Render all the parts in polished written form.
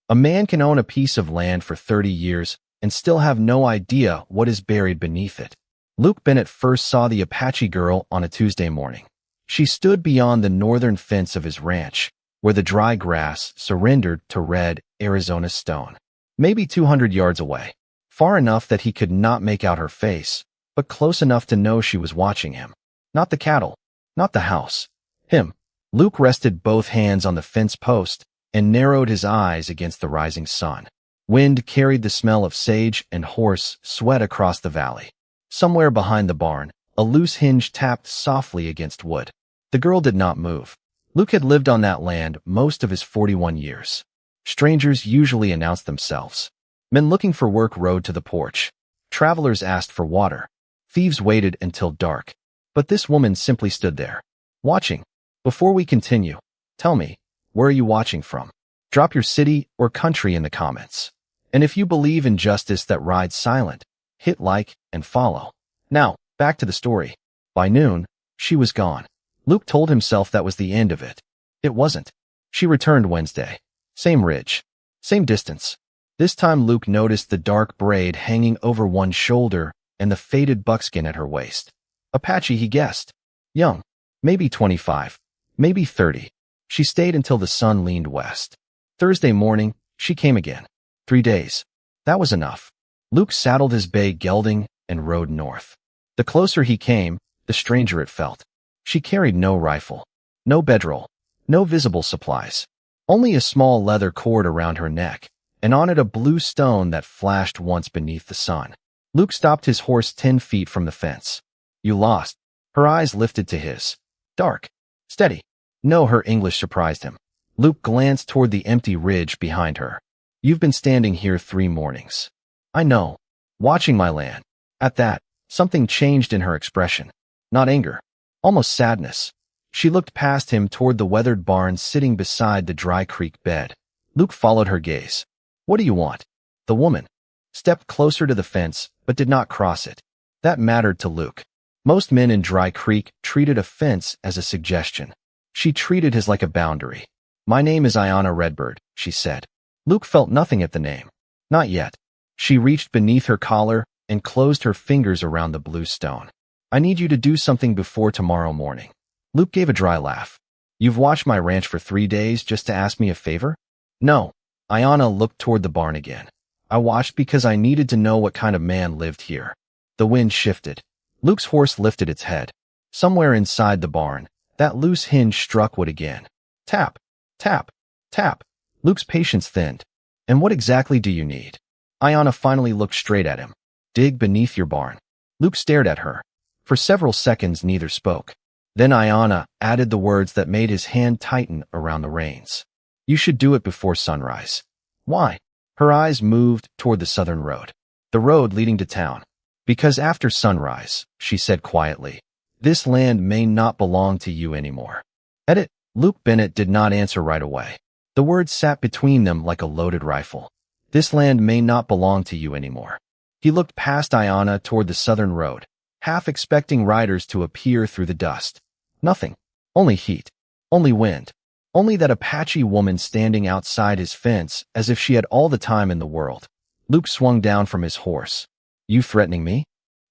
A man can own a piece of land for 30 years and still have no idea what is buried beneath it. Luke Bennett first saw the Apache girl on a Tuesday morning. She stood beyond the northern fence of his ranch, where the dry grass surrendered to red Arizona stone. Maybe 200 yards away, far enough that he could not make out her face, but close enough to know she was watching him. Not the cattle, not the house. Him. Luke rested both hands on the fence post and narrowed his eyes against the rising sun. Wind carried the smell of sage and horse sweat across the valley. Somewhere behind the barn, a loose hinge tapped softly against wood. The girl did not move. Luke had lived on that land most of his 41 years. Strangers usually announced themselves. Men looking for work rode to the porch. Travelers asked for water. Thieves waited until dark. But this woman simply stood there, watching. Before we continue, tell me, where are you watching from? Drop your city or country in the comments. And if you believe in justice that rides silent, hit like and follow. Now, back to the story. By noon, she was gone. Luke told himself that was the end of it. It wasn't. She returned Wednesday. Same ridge. Same distance. This time Luke noticed the dark braid hanging over one shoulder and the faded buckskin at her waist. Apache, he guessed. Young. Maybe 25. Maybe 30. She stayed until the sun leaned west. Thursday morning, she came again. 3 days. That was enough. Luke saddled his bay gelding and rode north. The closer he came, the stranger it felt. She carried no rifle, no bedroll, no visible supplies. Only a small leather cord around her neck, and on it a blue stone that flashed once beneath the sun. Luke stopped his horse 10 feet from the fence. You lost. Her eyes lifted to his. Dark. Steady. No, her English surprised him. Luke glanced toward the empty ridge behind her. You've been standing here 3 mornings. I know. Watching my land. At that, something changed in her expression. Not anger. Almost sadness. She looked past him toward the weathered barn sitting beside the dry creek bed. Luke followed her gaze. What do you want? The woman stepped closer to the fence, but did not cross it. That mattered to Luke. Most men in Dry Creek treated a fence as a suggestion. She treated his like a boundary. My name is Aiyana Redbird, she said. Luke felt nothing at the name. Not yet. She reached beneath her collar and closed her fingers around the blue stone. I need you to do something before tomorrow morning. Luke gave a dry laugh. You've watched my ranch for 3 days just to ask me a favor? No. Aiyana looked toward the barn again. I watched because I needed to know what kind of man lived here. The wind shifted. Luke's horse lifted its head. Somewhere inside the barn, that loose hinge struck wood again. Tap, tap, tap. Luke's patience thinned. And what exactly do you need? Aiyana finally looked straight at him. Dig beneath your barn. Luke stared at her. For several seconds neither spoke. Then Aiyana added the words that made his hand tighten around the reins. You should do it before sunrise. Why? Her eyes moved toward the southern road. The road leading to town. Because after sunrise, she said quietly, this land may not belong to you anymore. Edit. Luke Bennett did not answer right away. The words sat between them like a loaded rifle. This land may not belong to you anymore. He looked past Aiyana toward the southern road, half expecting riders to appear through the dust. Nothing. Only heat. Only wind. Only that Apache woman standing outside his fence as if she had all the time in the world. Luke swung down from his horse. You threatening me?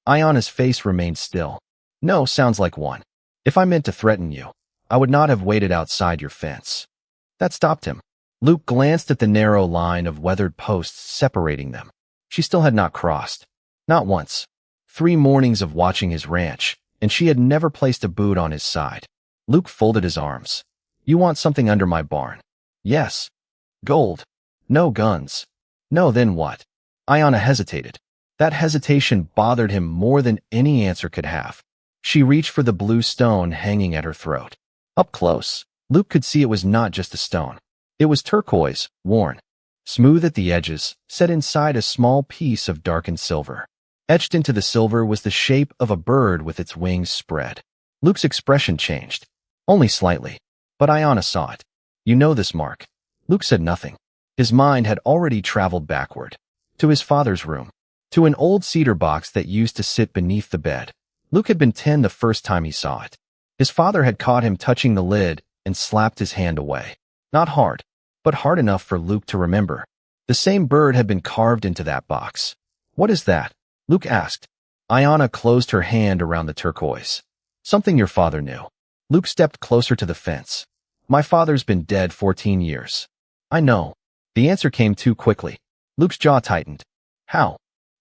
Aiyana's face remained still. No, sounds like one. If I meant to threaten you, I would not have waited outside your fence. That stopped him. Luke glanced at the narrow line of weathered posts separating them. She still had not crossed. Not once. 3 mornings of watching his ranch, and she had never placed a boot on his side. Luke folded his arms. You want something under my barn? Yes. Gold. No guns. No, then what? Aiyana hesitated. That hesitation bothered him more than any answer could have. She reached for the blue stone hanging at her throat. Up close, Luke could see it was not just a stone. It was turquoise, worn. Smooth at the edges, set inside a small piece of darkened silver. Etched into the silver was the shape of a bird with its wings spread. Luke's expression changed. Only slightly. But Aiyana saw it. You know this mark. Luke said nothing. His mind had already traveled backward. To his father's room. To an old cedar box that used to sit beneath the bed. Luke had been 10 the first time he saw it. His father had caught him touching the lid and slapped his hand away. Not hard, but hard enough for Luke to remember. The same bird had been carved into that box. What is that? Luke asked. Aiyana closed her hand around the turquoise. Something your father knew. Luke stepped closer to the fence. My father's been dead 14 years. I know. The answer came too quickly. Luke's jaw tightened. How?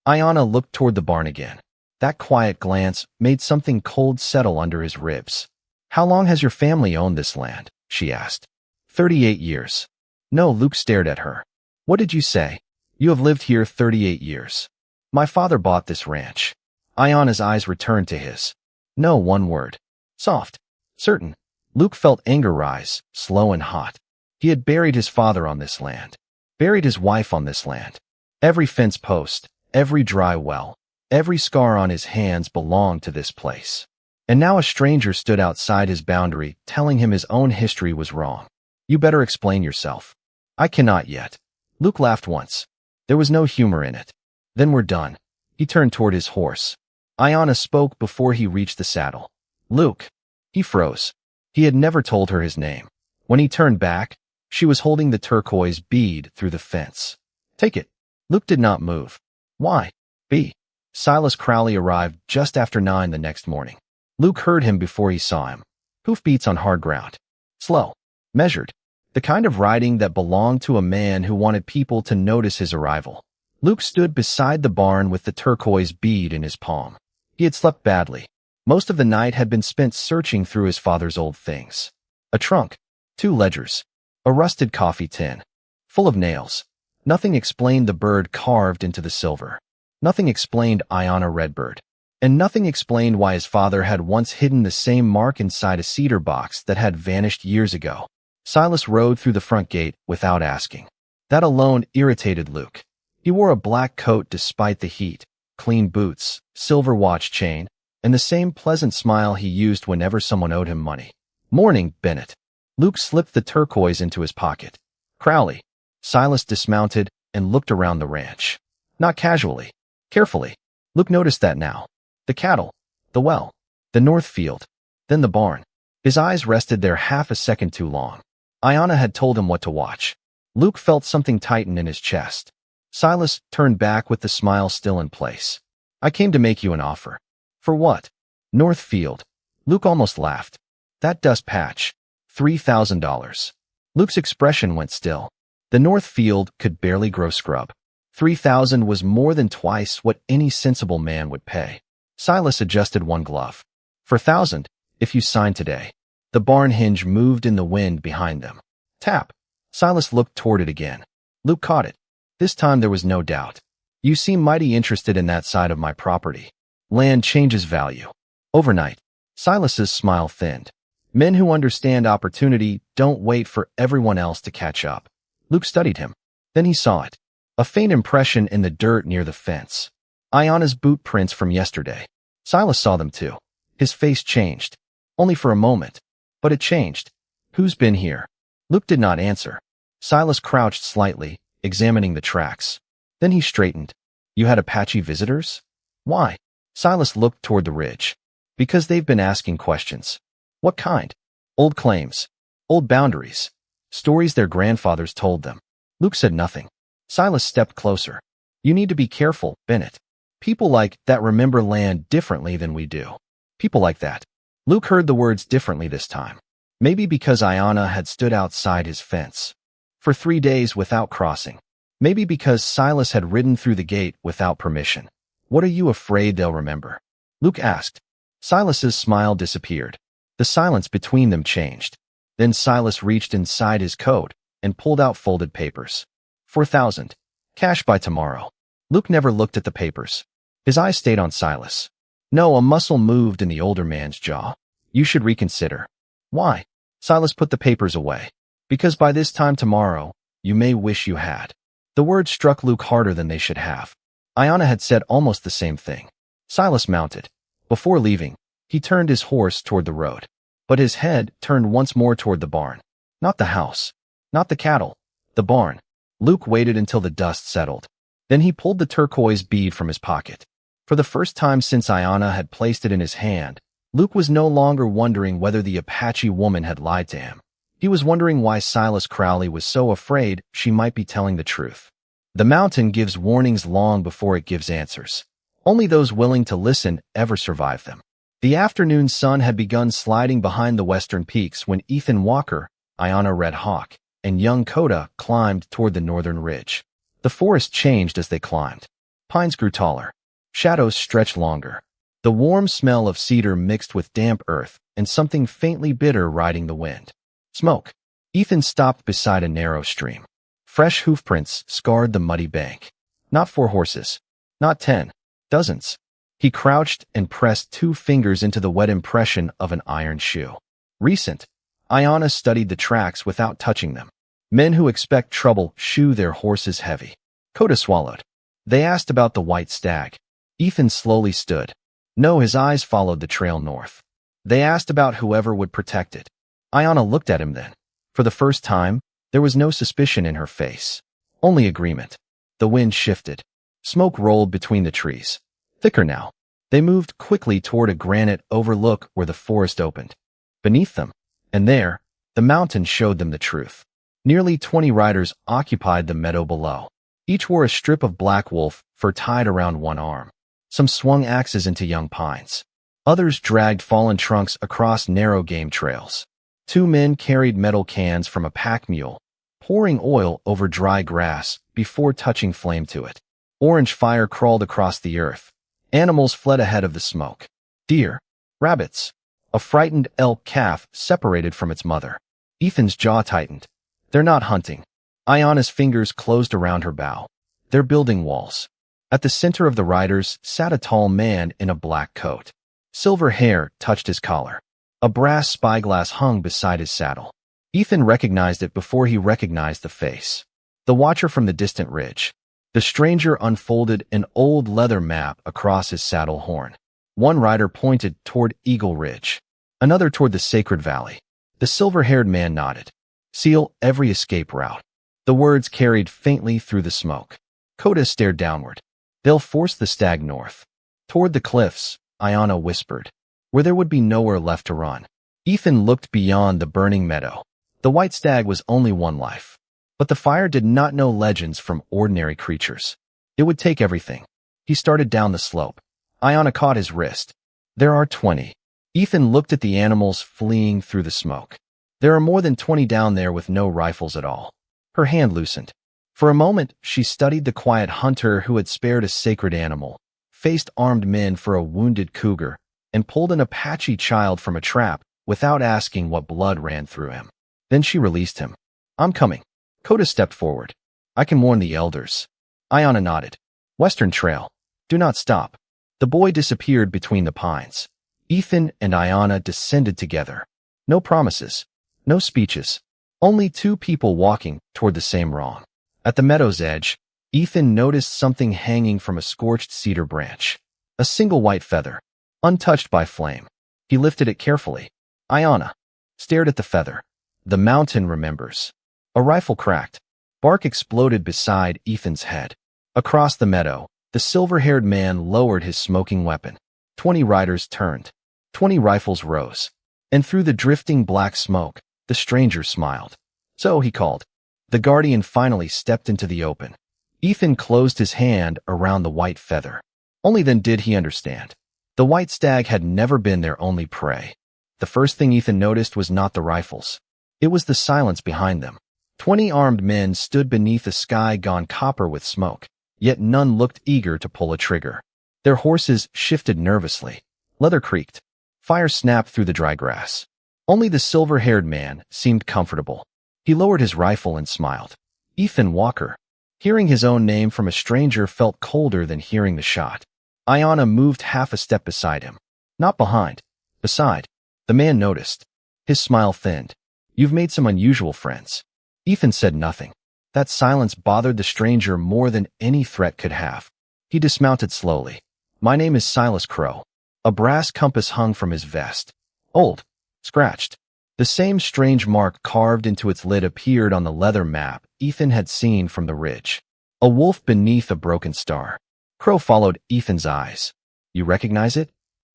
Aiyana looked toward the barn again. That quiet glance made something cold settle under his ribs. How long has your family owned this land? She asked. 38 years. No, Luke stared at her. What did you say? You have lived here 38 years. My father bought this ranch. Aiyana's eyes returned to his. No, one word. Soft. Certain. Luke felt anger rise, slow and hot. He had buried his father on this land. Buried his wife on this land. Every fence post, every dry well, every scar on his hands belonged to this place. And now a stranger stood outside his boundary, telling him his own history was wrong. You better explain yourself. I cannot yet. Luke laughed once. There was no humor in it. Then we're done. He turned toward his horse. Aiyana spoke before he reached the saddle. Luke. He froze. He had never told her his name. When he turned back, she was holding the turquoise bead through the fence. Take it. Luke did not move. Why? B. Silas Crowley arrived just after 9 the next morning. Luke heard him before he saw him. Hoofbeats on hard ground. Slow. Measured. The kind of riding that belonged to a man who wanted people to notice his arrival. Luke stood beside the barn with the turquoise bead in his palm. He had slept badly. Most of the night had been spent searching through his father's old things. A trunk. 2 ledgers. A rusted coffee tin. Full of nails. Nothing explained the bird carved into the silver. Nothing explained Aiyana Redbird. And nothing explained why his father had once hidden the same mark inside a cedar box that had vanished years ago. Silas rode through the front gate without asking. That alone irritated Luke. He wore a black coat despite the heat, clean boots, silver watch chain, and the same pleasant smile he used whenever someone owed him money. Morning, Bennett. Luke slipped the turquoise into his pocket. Crowley. Silas dismounted and looked around the ranch. Not casually. Carefully. Luke noticed that now. The cattle. The well. The north field. Then the barn. His eyes rested there half a second too long. Aiyana had told him what to watch. Luke felt something tighten in his chest. Silas turned back with the smile still in place. I came to make you an offer. For what? North field. Luke almost laughed. That dust patch. $3,000. Luke's expression went still. The north field could barely grow scrub. 3,000 was more than twice what any sensible man would pay. Silas adjusted one glove. For 1,000, if you sign today. The barn hinge moved in the wind behind them. Tap. Silas looked toward it again. Luke caught it. This time there was no doubt. You seem mighty interested in that side of my property. Land changes value. Overnight. Silas's smile thinned. Men who understand opportunity don't wait for everyone else to catch up. Luke studied him. Then he saw it. A faint impression in the dirt near the fence. Aiyana's boot prints from yesterday. Silas saw them too. His face changed. Only for a moment. But it changed. Who's been here? Luke did not answer. Silas crouched slightly, examining the tracks. Then he straightened. You had Apache visitors? Why? Silas looked toward the ridge. Because they've been asking questions. What kind? Old claims. Old boundaries. Stories their grandfathers told them. Luke said nothing. Silas stepped closer. You need to be careful, Bennett. People like that remember land differently than we do. People like that. Luke heard the words differently this time. Maybe because Aiyana had stood outside his fence. For 3 days without crossing. Maybe because Silas had ridden through the gate without permission. What are you afraid they'll remember? Luke asked. Silas's smile disappeared. The silence between them changed. Then Silas reached inside his coat and pulled out folded papers. 4,000. Cash by tomorrow. Luke never looked at the papers. His eyes stayed on Silas. No, a muscle moved in the older man's jaw. You should reconsider. Why? Silas put the papers away. Because by this time tomorrow, you may wish you had. The words struck Luke harder than they should have. Aiyana had said almost the same thing. Silas mounted. Before leaving, he turned his horse toward the road. But his head turned once more toward the barn. Not the house. Not the cattle. The barn. Luke waited until the dust settled. Then he pulled the turquoise bead from his pocket. For the first time since Aiyana had placed it in his hand, Luke was no longer wondering whether the Apache woman had lied to him. He was wondering why Silas Crowley was so afraid she might be telling the truth. The mountain gives warnings long before it gives answers. Only those willing to listen ever survive them. The afternoon sun had begun sliding behind the western peaks when Ethan Walker, Aiyana Red Hawk, and young Koda climbed toward the northern ridge. The forest changed as they climbed. Pines grew taller. Shadows stretched longer. The warm smell of cedar mixed with damp earth and something faintly bitter riding the wind. Smoke. Ethan stopped beside a narrow stream. Fresh hoofprints scarred the muddy bank. Not 4 horses. Not 10. Dozens. He crouched and pressed 2 fingers into the wet impression of an iron shoe. Recent. Aiyana studied the tracks without touching them. Men who expect trouble shoe their horses heavy. Koda swallowed. They asked about the white stag. Ethan slowly stood. No, his eyes followed the trail north. They asked about whoever would protect it. Aiyana looked at him then. For the first time, there was no suspicion in her face. Only agreement. The wind shifted. Smoke rolled between the trees. Thicker now. They moved quickly toward a granite overlook where the forest opened. Beneath them, and there, the mountain showed them the truth. Nearly 20 riders occupied the meadow below. Each wore a strip of black wolf fur tied around one arm. Some swung axes into young pines. Others dragged fallen trunks across narrow game trails. 2 men carried metal cans from a pack mule, pouring oil over dry grass before touching flame to it. Orange fire crawled across the earth. Animals fled ahead of the smoke. Deer. Rabbits. A frightened elk calf separated from its mother. Ethan's jaw tightened. They're not hunting. Aiyana's fingers closed around her bow. They're building walls. At the center of the riders sat a tall man in a black coat. Silver hair touched his collar. A brass spyglass hung beside his saddle. Ethan recognized it before he recognized the face. The watcher from the distant ridge. The stranger unfolded an old leather map across his saddle horn. One rider pointed toward Eagle Ridge. Another toward the Sacred Valley. The silver-haired man nodded. Seal every escape route. The words carried faintly through the smoke. Koda stared downward. They'll force the stag north. Toward the cliffs, Aiyana whispered, where there would be nowhere left to run. Ethan looked beyond the burning meadow. The white stag was only one life. But the fire did not know legends from ordinary creatures. It would take everything. He started down the slope. Aiyana caught his wrist. There are 20. Ethan looked at the animals fleeing through the smoke. There are more than 20 down there with no rifles at all. Her hand loosened. For a moment, she studied the quiet hunter who had spared a sacred animal, faced armed men for a wounded cougar, and pulled an Apache child from a trap without asking what blood ran through him. Then she released him. I'm coming. Koda stepped forward. I can warn the elders. Aiyana nodded. Western Trail. Do not stop. The boy disappeared between the pines. Ethan and Aiyana descended together. No promises. No speeches. Only 2 people walking toward the same wrong. At the meadow's edge, Ethan noticed something hanging from a scorched cedar branch. A single white feather, untouched by flame. He lifted it carefully. Aiyana stared at the feather. The mountain remembers. A rifle cracked. Bark exploded beside Ethan's head. Across the meadow, the silver-haired man lowered his smoking weapon. 20 riders turned. 20 rifles rose. And through the drifting black smoke, the stranger smiled. So, he called. The guardian finally stepped into the open. Ethan closed his hand around the white feather. Only then did he understand. The white stag had never been their only prey. The first thing Ethan noticed was not the rifles. It was the silence behind them. 20 armed men stood beneath a sky gone copper with smoke, yet none looked eager to pull a trigger. Their horses shifted nervously. Leather creaked. Fire snapped through the dry grass. Only the silver-haired man seemed comfortable. He lowered his rifle and smiled. Ethan Walker. Hearing his own name from a stranger felt colder than hearing the shot. Aiyana moved half a step beside him. Not behind. Beside. The man noticed. His smile thinned. You've made some unusual friends. Ethan said nothing. That silence bothered the stranger more than any threat could have. He dismounted slowly. My name is Silas Crow. A brass compass hung from his vest. Old. Scratched. The same strange mark carved into its lid appeared on the leather map Ethan had seen from the ridge. A wolf beneath a broken star. Crow followed Ethan's eyes. You recognize it?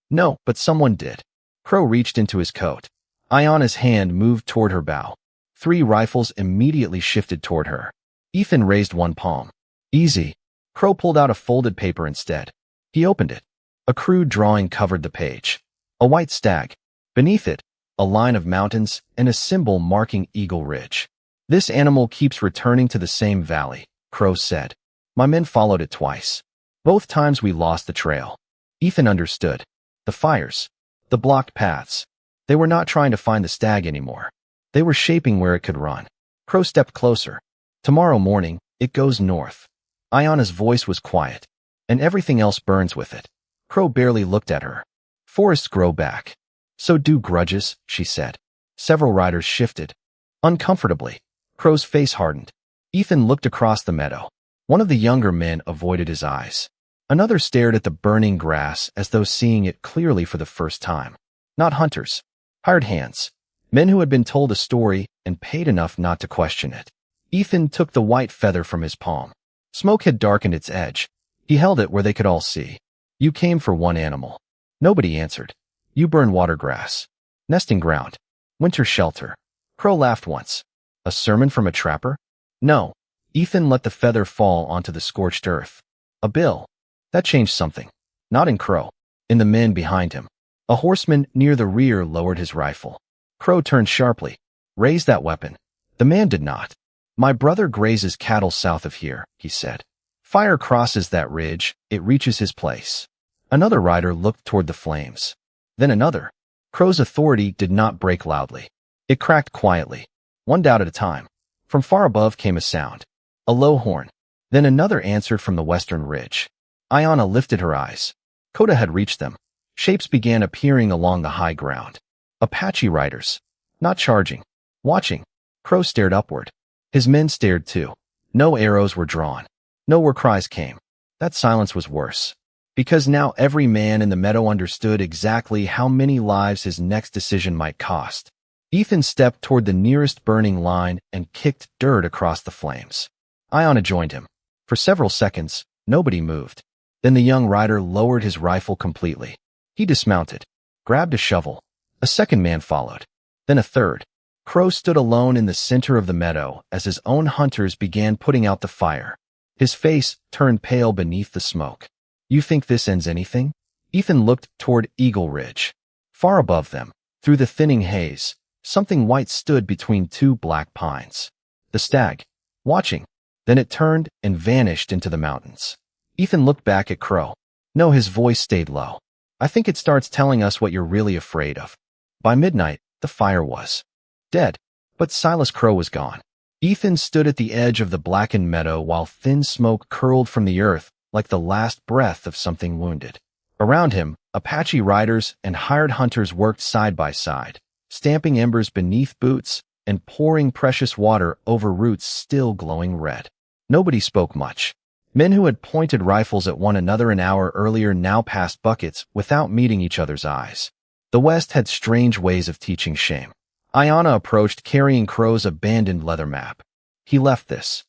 No, but someone did. Crow reached into his coat. Aiyana's hand moved toward her bow. 3 rifles immediately shifted toward her. Ethan raised one palm. Easy. Crow pulled out a folded paper instead. He opened it. A crude drawing covered the page. A white stag. Beneath it, a line of mountains and a symbol marking Eagle Ridge. This animal keeps returning to the same valley, Crow said. My men followed it twice. Both times we lost the trail. Ethan understood. The fires. The blocked paths. They were not trying to find the stag anymore. They were shaping where it could run. Crow stepped closer. Tomorrow morning, it goes north. Aiyana's voice was quiet. And everything else burns with it. Crow barely looked at her. Forests grow back. So do grudges, she said. Several riders shifted. Uncomfortably. Crow's face hardened. Ethan looked across the meadow. One of the younger men avoided his eyes. Another stared at the burning grass as though seeing it clearly for the first time. Not hunters. Hired hands. Men who had been told a story and paid enough not to question it. Ethan took the white feather from his palm. Smoke had darkened its edge. He held it where they could all see. You came for one animal. Nobody answered. You burn watergrass. Nesting ground. Winter shelter. Crow laughed once. A sermon from a trapper? No. Ethan let the feather fall onto the scorched earth. A bill. That changed something. Not in Crow. In the men behind him. A horseman near the rear lowered his rifle. Crow turned sharply. Raise that weapon. The man did not. My brother grazes cattle south of here, he said. Fire crosses that ridge, it reaches his place. Another rider looked toward the flames. Then another. Crow's authority did not break loudly. It cracked quietly, one doubt at a time. From far above came a sound. A low horn. Then another answered from the western ridge. Aiyana lifted her eyes. Koda had reached them. Shapes began appearing along the high ground. Apache riders. Not charging. Watching. Crow stared upward. His men stared too. No arrows were drawn. No war cries came. That silence was worse. Because now every man in the meadow understood exactly how many lives his next decision might cost. Ethan stepped toward the nearest burning line and kicked dirt across the flames. Aiyana joined him. For several seconds, nobody moved. Then the young rider lowered his rifle completely. He dismounted, grabbed a shovel. A second man followed. Then a third. Crow stood alone in the center of the meadow as his own hunters began putting out the fire. His face turned pale beneath the smoke. You think this ends anything? Ethan looked toward Eagle Ridge. Far above them, through the thinning haze, something white stood between 2 black pines. The stag. Watching. Then it turned and vanished into the mountains. Ethan looked back at Crow. No, his voice stayed low. I think it starts telling us what you're really afraid of. By midnight, the fire was dead. But Silas Crow was gone. Ethan stood at the edge of the blackened meadow while thin smoke curled from the earth like the last breath of something wounded. Around him, Apache riders and hired hunters worked side by side, stamping embers beneath boots and pouring precious water over roots still glowing red. Nobody spoke much. Men who had pointed rifles at one another an hour earlier now passed buckets without meeting each other's eyes. The West had strange ways of teaching shame. Aiyana approached carrying Crow's abandoned leather map. He left this.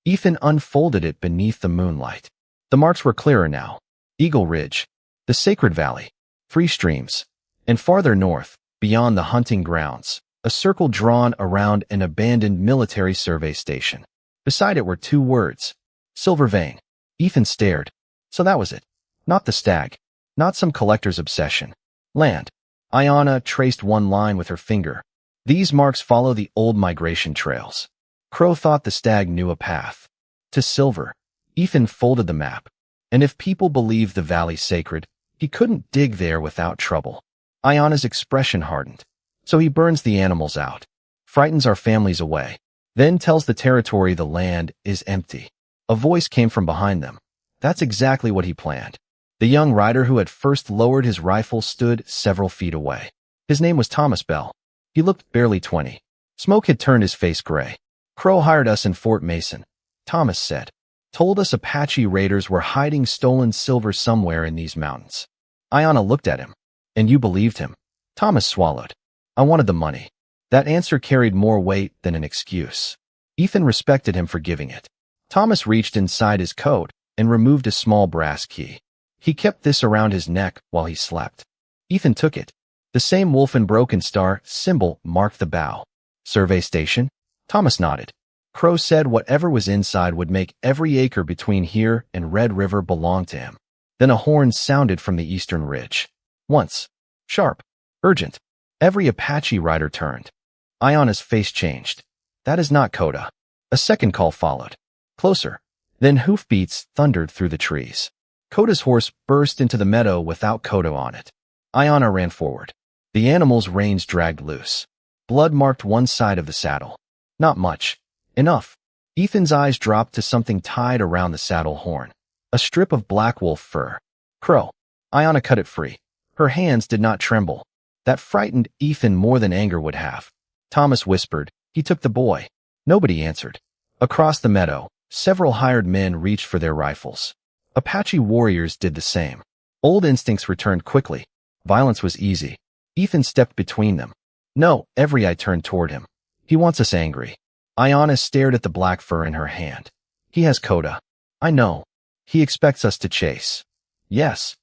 Ethan unfolded it beneath the moonlight. The marks were clearer now. Eagle Ridge, the Sacred Valley, 3 streams, and farther north, beyond the hunting grounds, a circle drawn around an abandoned military survey station. Beside it were 2 words. Silver vein. Ethan stared. So that was it. Not the stag. Not some collector's obsession. Land. Aiyana traced one line with her finger. These marks follow the old migration trails. Crow thought the stag knew a path. To silver. Ethan folded the map. And if people believed the valley sacred, he couldn't dig there without trouble. Aiyana's expression hardened. So he burns the animals out. Frightens our families away. Then tells the territory the land is empty. A voice came from behind them. That's exactly what he planned. The young rider who had first lowered his rifle stood several feet away. His name was Thomas Bell. He looked barely 20. Smoke had turned his face gray. Crow hired us in Fort Mason, Thomas said. Told us Apache raiders were hiding stolen silver somewhere in these mountains. Aiyana looked at him. And you believed him? Thomas swallowed. I wanted the money. That answer carried more weight than an excuse. Ethan respected him for giving it. Thomas reached inside his coat and removed a small brass key. He kept this around his neck while he slept. Ethan took it. The same wolf and broken star symbol marked the bow. Survey station? Thomas nodded. Crow said whatever was inside would make every acre between here and Red River belong to him. Then a horn sounded from the eastern ridge. Once. Sharp. Urgent. Every Apache rider turned. Aiyana's face changed. That is not Koda. A second call followed. Closer. Then hoofbeats thundered through the trees. Koda's horse burst into the meadow without Koda on it. Aiyana ran forward. The animal's reins dragged loose. Blood marked one side of the saddle. Not much. Enough. Ethan's eyes dropped to something tied around the saddle horn. A strip of black wolf fur. Crow. Aiyana cut it free. Her hands did not tremble. That frightened Ethan more than anger would have. Thomas whispered, "He took the boy." Nobody answered. Across the meadow, several hired men reached for their rifles. Apache warriors did the same. Old instincts returned quickly. Violence was easy. Ethan stepped between them. No, every eye turned toward him. He wants us angry. Aiyana stared at the black fur in her hand. He has Koda. I know. He expects us to chase. Yes.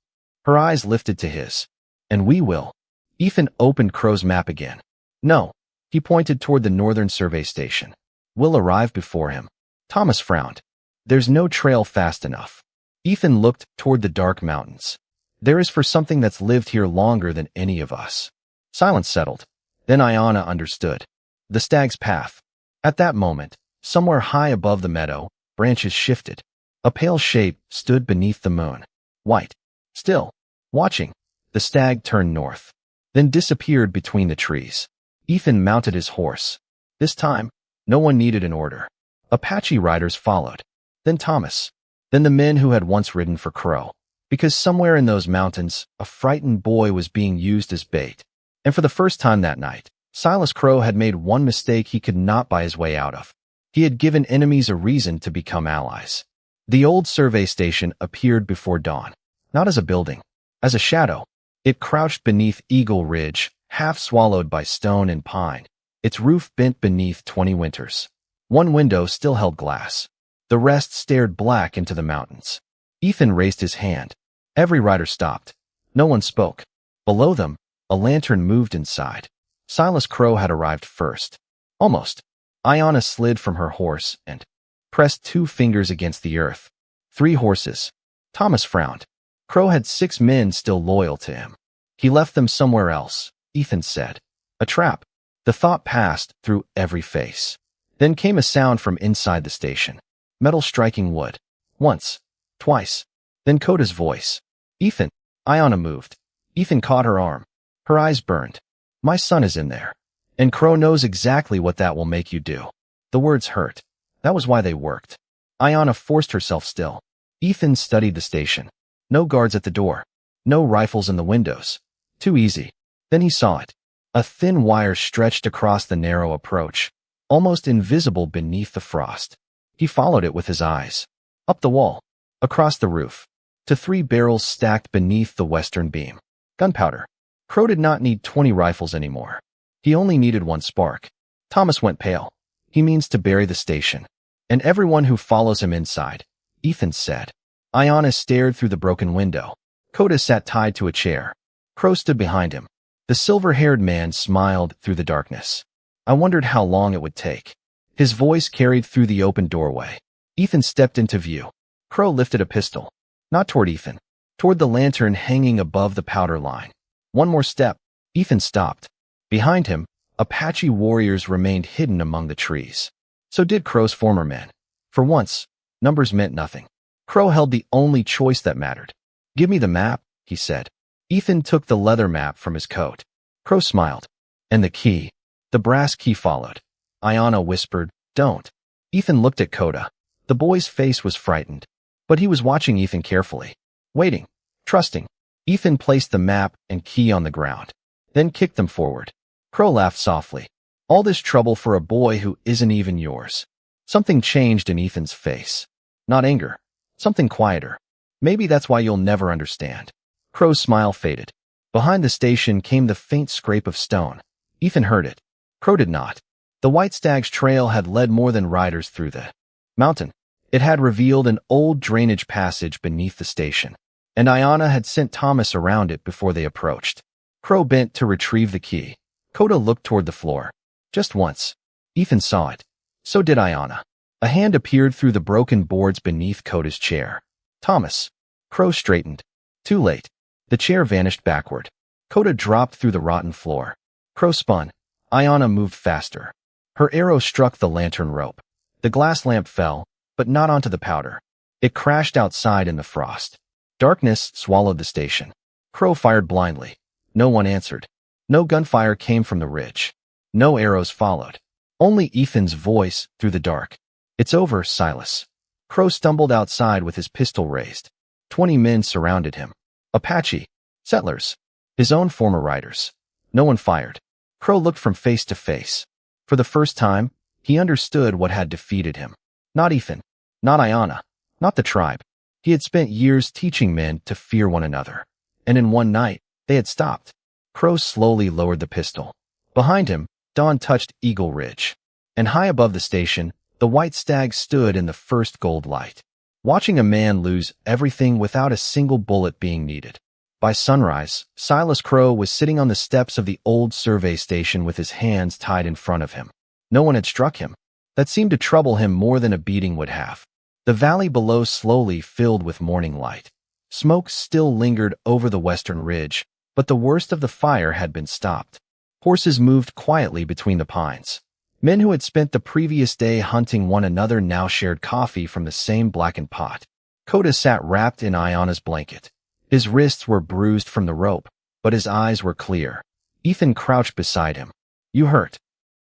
Her eyes lifted to his. And we will. Ethan opened Crow's map again. No. He pointed toward the northern survey station. We'll arrive before him. Thomas frowned. There's no trail fast enough. Ethan looked toward the dark mountains. There is for something that's lived here longer than any of us. Silence settled. Then Aiyana understood. The stag's path. At that moment, somewhere high above the meadow, branches shifted. A pale shape stood beneath the moon. White. Still. Watching. The stag turned north. Then disappeared between the trees. Ethan mounted his horse. This time, no one needed an order. Apache riders followed. Then Thomas. Then the men who had once ridden for Crow. Because somewhere in those mountains, a frightened boy was being used as bait. And for the first time that night, Silas Crow had made one mistake he could not buy his way out of. He had given enemies a reason to become allies. The old survey station appeared before dawn. Not as a building. As a shadow. It crouched beneath Eagle Ridge, half swallowed by stone and pine. Its roof bent beneath 20 winters. One window still held glass. The rest stared black into the mountains. Ethan raised his hand. Every rider stopped. No one spoke. Below them, a lantern moved inside. Silas Crow had arrived first. Almost. Aiyana slid from her horse and pressed 2 fingers against the earth. 3 horses. Thomas frowned. Crow had 6 men still loyal to him. He left them somewhere else, Ethan said. A trap. The thought passed through every face. Then came a sound from inside the station. Metal striking wood. Once. Twice. Then Koda's voice. Ethan. Aiyana moved. Ethan caught her arm. Her eyes burned. My son is in there. And Crow knows exactly what that will make you do. The words hurt. That was why they worked. Aiyana forced herself still. Ethan studied the station. No guards at the door. No rifles in the windows. Too easy. Then he saw it. A thin wire stretched across the narrow approach, almost invisible beneath the frost. He followed it with his eyes. Up the wall. Across the roof. To 3 barrels stacked beneath the western beam. Gunpowder. Crow did not need 20 rifles anymore. He only needed 1 spark. Thomas went pale. He means to bury the station. And everyone who follows him inside, Ethan said. Aiyana stared through the broken window. Koda sat tied to a chair. Crow stood behind him. The silver-haired man smiled through the darkness. I wondered how long it would take. His voice carried through the open doorway. Ethan stepped into view. Crow lifted a pistol. Not toward Ethan. Toward the lantern hanging above the powder line. 1 more step. Ethan stopped. Behind him, Apache warriors remained hidden among the trees. So did Crow's former men. For once, numbers meant nothing. Crow held the only choice that mattered. Give me the map, he said. Ethan took the leather map from his coat. Crow smiled. And the key. The brass key followed. Aiyana whispered, don't. Ethan looked at Koda. The boy's face was frightened. But he was watching Ethan carefully. Waiting. Trusting. Ethan placed the map and key on the ground. Then kicked them forward. Crow laughed softly. All this trouble for a boy who isn't even yours. Something changed in Ethan's face. Not anger. Something quieter. Maybe that's why you'll never understand. Crow's smile faded. Behind the station came the faint scrape of stone. Ethan heard it. Crow did not. The White Stag's trail had led more than riders through the mountain. It had revealed an old drainage passage beneath the station, and Aiyana had sent Thomas around it before they approached. Crow bent to retrieve the key. Koda looked toward the floor. Just once. Ethan saw it. So did Aiyana. A hand appeared through the broken boards beneath Koda's chair. Thomas. Crow straightened. Too late. The chair vanished backward. Koda dropped through the rotten floor. Crow spun. Aiyana moved faster. Her arrow struck the lantern rope. The glass lamp fell, but not onto the powder. It crashed outside in the frost. Darkness swallowed the station. Crow fired blindly. No one answered. No gunfire came from the ridge. No arrows followed. Only Ethan's voice through the dark. It's over, Silas. Crow stumbled outside with his pistol raised. 20 men surrounded him. Apache. Settlers. His own former riders. No one fired. Crow looked from face to face. For the first time, he understood what had defeated him. Not Ethan. Not Aiyana. Not the tribe. He had spent years teaching men to fear one another. And in one night, they had stopped. Crow slowly lowered the pistol. Behind him, dawn touched Eagle Ridge. And high above the station, the white stag stood in the first gold light, watching a man lose everything without a single bullet being needed. By sunrise, Silas Crow was sitting on the steps of the old survey station with his hands tied in front of him. No one had struck him. That seemed to trouble him more than a beating would have. The valley below slowly filled with morning light. Smoke still lingered over the western ridge, but the worst of the fire had been stopped. Horses moved quietly between the pines. Men who had spent the previous day hunting one another now shared coffee from the same blackened pot. Koda sat wrapped in Aiyana's blanket. His wrists were bruised from the rope, but his eyes were clear. Ethan crouched beside him. You hurt?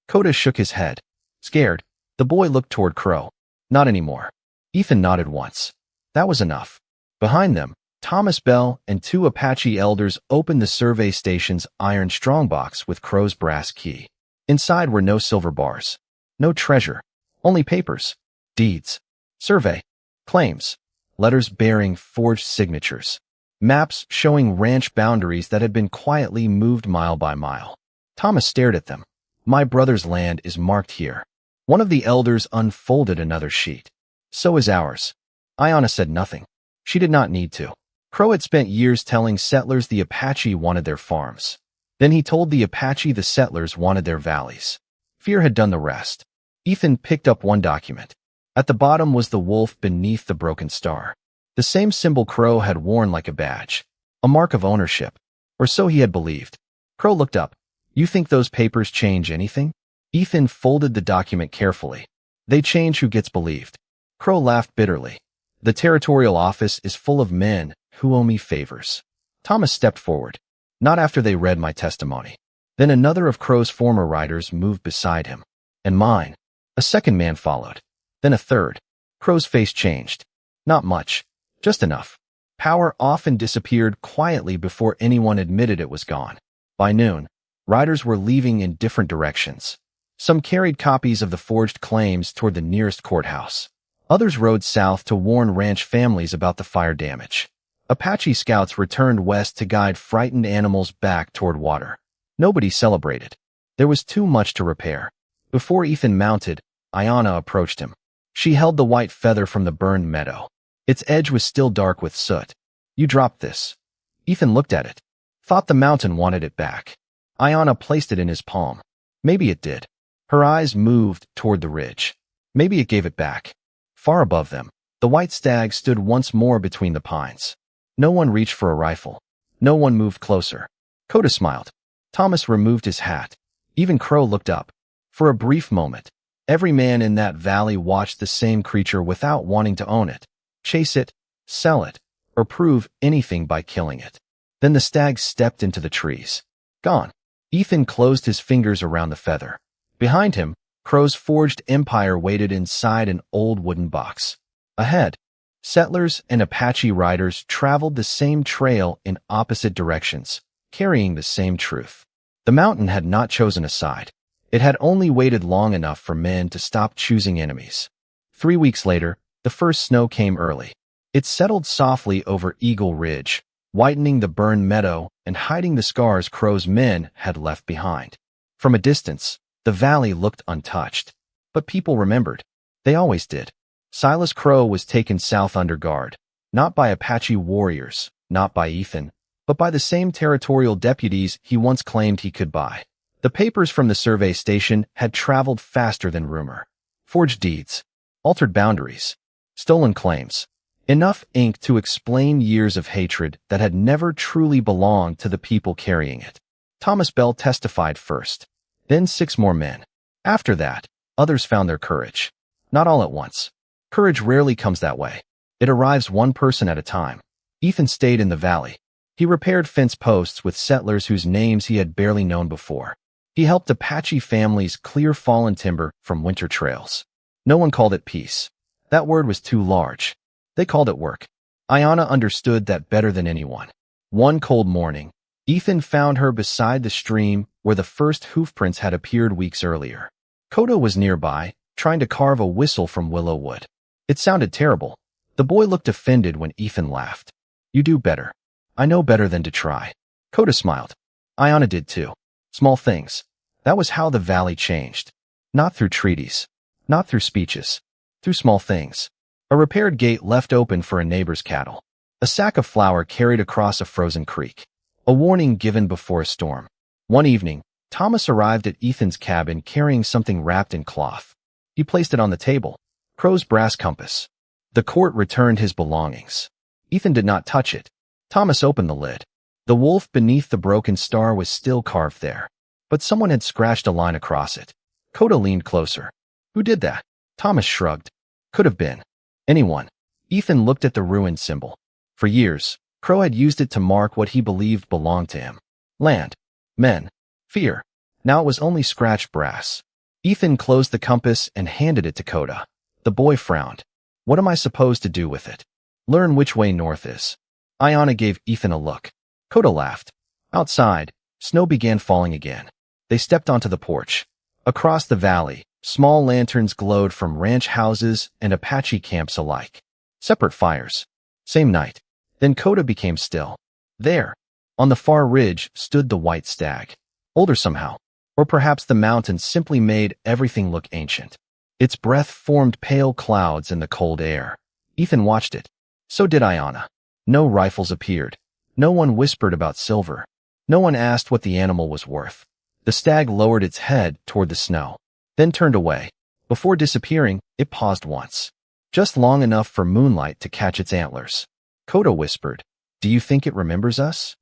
Koda shook his head. Scared, the boy looked toward Crow. Not anymore. Ethan nodded once. That was enough. Behind them, Thomas Bell and 2 Apache elders opened the survey station's iron strongbox with Crow's brass key. Inside were no silver bars. No treasure. Only papers. Deeds. Survey. Claims. Letters bearing forged signatures. Maps showing ranch boundaries that had been quietly moved mile by mile. Thomas stared at them. My brother's land is marked here. One of the elders unfolded another sheet. So is ours. Aiyana said nothing. She did not need to. Crow had spent years telling settlers the Apache wanted their farms. Then he told the Apache the settlers wanted their valleys. Fear had done the rest. Ethan picked up one document. At the bottom was the wolf beneath the broken star. The same symbol Crow had worn like a badge. A mark of ownership. Or so he had believed. Crow looked up. You think those papers change anything? Ethan folded the document carefully. They change who gets believed. Crow laughed bitterly. The territorial office is full of men who owe me favors. Thomas stepped forward. Not after they read my testimony. Then another of Crow's former riders moved beside him. And mine. A second man followed. Then a third. Crow's face changed. Not much. Just enough. Power often disappeared quietly before anyone admitted it was gone. By noon, riders were leaving in different directions. Some carried copies of the forged claims toward the nearest courthouse. Others rode south to warn ranch families about the fire damage. Apache scouts returned west to guide frightened animals back toward water. Nobody celebrated. There was too much to repair. Before Ethan mounted, Aiyana approached him. She held the white feather from the burned meadow. Its edge was still dark with soot. You dropped this. Ethan looked at it. Thought the mountain wanted it back. Aiyana placed it in his palm. Maybe it did. Her eyes moved toward the ridge. Maybe it gave it back. Far above them, the white stag stood once more between the pines. No one reached for a rifle. No one moved closer. Koda smiled. Thomas removed his hat. Even Crow looked up. For a brief moment, every man in that valley watched the same creature without wanting to own it, chase it, sell it, or prove anything by killing it. Then the stag stepped into the trees. Gone. Ethan closed his fingers around the feather. Behind him, Crow's forged empire waited inside an old wooden box. Ahead, settlers and Apache riders traveled the same trail in opposite directions, carrying the same truth. The mountain had not chosen a side. It had only waited long enough for men to stop choosing enemies. 3 weeks later, the first snow came early. It settled softly over Eagle Ridge, whitening the burned meadow and hiding the scars Crow's men had left behind. From a distance, the valley looked untouched. But people remembered. They always did. Silas Crow was taken south under guard, not by Apache warriors, not by Ethan, but by the same territorial deputies he once claimed he could buy. The papers from the survey station had traveled faster than rumor. forged deeds, altered boundaries, stolen claims. Enough ink to explain years of hatred that had never truly belonged to the people carrying it. Thomas Bell testified first, then 6 more men. After that, others found their courage. Not all at once. Courage rarely comes that way. It arrives one person at a time. Ethan stayed in the valley. He repaired fence posts with settlers whose names he had barely known before. He helped Apache families clear fallen timber from winter trails. No one called it peace. That word was too large. They called it work. Aiyana understood that better than anyone. One cold morning, Ethan found her beside the stream where the first hoofprints had appeared weeks earlier. Koda was nearby, trying to carve a whistle from willow wood. It sounded terrible. The boy looked offended when Ethan laughed. You do better. I know better than to try. Koda smiled. Aiyana did too. Small things. That was how the valley changed. Not through treaties. Not through speeches. Through small things. A repaired gate left open for a neighbor's cattle. A sack of flour carried across a frozen creek. A warning given before a storm. One evening, Thomas arrived at Ethan's cabin carrying something wrapped in cloth. He placed it on the table. Crow's brass compass. The court returned his belongings. Ethan did not touch it. Thomas opened the lid. The wolf beneath the broken star was still carved there. But someone had scratched a line across it. Koda leaned closer. Who did that? Thomas shrugged. Could have been anyone. Ethan looked at the ruined symbol. For years, Crow had used it to mark what he believed belonged to him. Land, men, fear. Now it was only scratched brass. Ethan closed the compass and handed it to Koda. The boy frowned. What am I supposed to do with it? Learn which way north is. Aiyana gave Ethan a look. Koda laughed. Outside, snow began falling again. They stepped onto the porch. Across the valley, small lanterns glowed from ranch houses and Apache camps alike. Separate fires. Same night. Then Koda became still. There, on the far ridge, stood the white stag. Older somehow. Or perhaps the mountains simply made everything look ancient. Its breath formed pale clouds in the cold air. Ethan watched it. So did Aiyana. No rifles appeared. No one whispered about silver. No one asked what the animal was worth. The stag lowered its head toward the snow, then turned away. Before disappearing, it paused once. Just long enough for moonlight to catch its antlers. Koda whispered, Do you think it remembers us?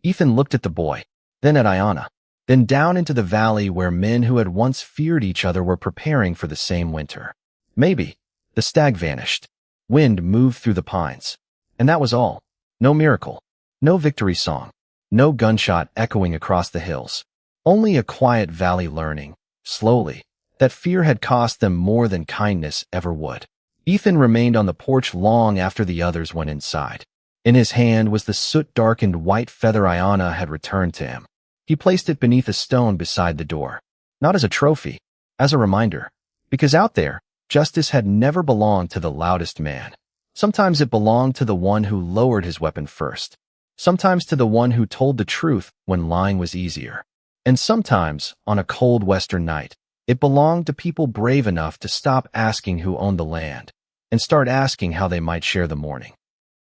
Ethan looked at the boy, then at Aiyana, then down into the valley where men who had once feared each other were preparing for the same winter. Maybe. The stag vanished. Wind moved through the pines. And that was all. No miracle. No victory song. No gunshot echoing across the hills. Only a quiet valley learning, slowly, that fear had cost them more than kindness ever would. Ethan remained on the porch long after the others went inside. In his hand was the soot-darkened white feather Aiyana had returned to him. He placed it beneath a stone beside the door. Not as a trophy, as a reminder. Because out there, justice had never belonged to the loudest man. Sometimes it belonged to the one who lowered his weapon first. Sometimes to the one who told the truth when lying was easier. And sometimes, on a cold western night, it belonged to people brave enough to stop asking who owned the land and start asking how they might share the morning.